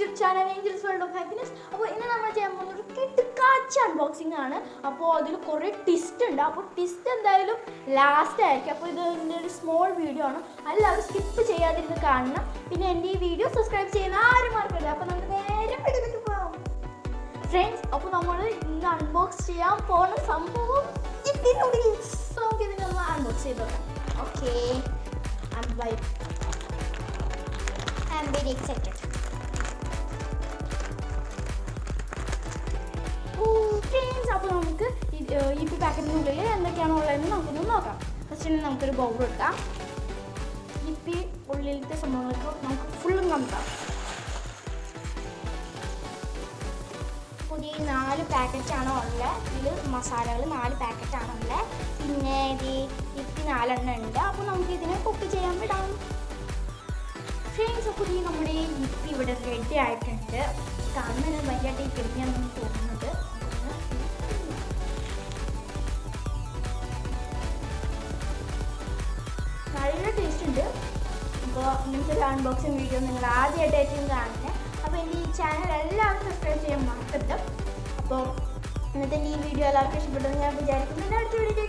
YouTube channel Angeles world of happiness. അപ്പോൾ ഇന്ന് നമ്മൾ ചെയ്യാൻ പോകുന്ന ഒരു കിടുക്കാച്ച അൺബോക്സിംഗ് ആണ്. അപ്പോൾ അതിൽ കുറേ ട്വിസ്റ്റ് ഉണ്ട്. അപ്പോൾ ട്വിസ്റ്റ് എന്തായാലും ലാസ്റ്റ് ആയിരിക്കും. അപ്പോൾ ഇത് എൻ്റെ ഒരു സ്മോൾ വീഡിയോ ആണ്, എല്ലാവരും സ്കിപ്പ് ചെയ്യാതിരുന്ന് കാണണം. പിന്നെ എൻ്റെ ഈ വീഡിയോ സബ്സ്ക്രൈബ് ചെയ്യുന്ന ആരും മറക്കരുത്. അപ്പോൾ നമുക്ക് നേരെ വീഡിയോയിലേക്ക് പോകാം ഫ്രണ്ട്സ്. അപ്പോൾ നമ്മൾ ഇന്ന് അൺബോക്സ് ചെയ്യാൻ പോകുന്ന സംഭവം യിപ്പി നൂഡിൽസ്. നമുക്ക് ഇതിനൊന്ന് അൺബോക്സ് ചെയ്ത് നോക്കാം. Okay, I am very excited. അപ്പോൾ നമുക്ക് യിപ്പി പാക്കറ്റിനുള്ളിൽ എന്തൊക്കെയാണോ ഉള്ളതെന്ന് നമുക്കൊന്ന് നോക്കാം. ഫസ്റ്റ് നമുക്കൊരു ബൗൾ എടുക്കാം. യിപ്പി ഉള്ളിലത്തെ സംഭവങ്ങൾക്ക് നമുക്ക് ഫുള്ളും കണ്ടാം. പുതിയ 4 പാക്കറ്റാണ് ഉള്ളത്. ഇതിൽ മസാലകൾ 4 പാക്കറ്റാണ് ഉള്ളത്. പിന്നെ ഇത് യിപ്പി 4 എണ്ണം ഉണ്ട്. അപ്പോൾ നമുക്ക് ഇതിനെ കുക്ക് ചെയ്യാൻ വിടാം ഫ്രണ്ട്സ്. അപ്പോൾ ഈ നമ്മുടെ യിപ്പി ഇവിടെ റെഡി ആയിട്ടുണ്ട്. കാണുന്നതിന് ഭയങ്കരമായിട്ട് ഈ പെരിഞ്ഞാണെന്ന് തോന്നുന്നത്. നല്ല ടേസ്റ്റ് ഉണ്ട്. അപ്പോൾ ഇങ്ങനത്തെ ഒരു അൺബോക്സിങ് വീഡിയോ നിങ്ങൾ ആദ്യമായിട്ടായിരിക്കും കാണുന്നത്. അപ്പോൾ എൻ്റെ ഈ ചാനൽ എല്ലാവരും സബ്സ്ക്രൈബ് ചെയ്യാൻ മറക്കരുത്. അപ്പോൾ ഇന്നത്തെ ഈ വീഡിയോ എല്ലാവർക്കും ഇഷ്ടപ്പെട്ടെന്ന് ഞാൻ വിചാരിക്കുന്നു. അടുത്ത വീഡിയോ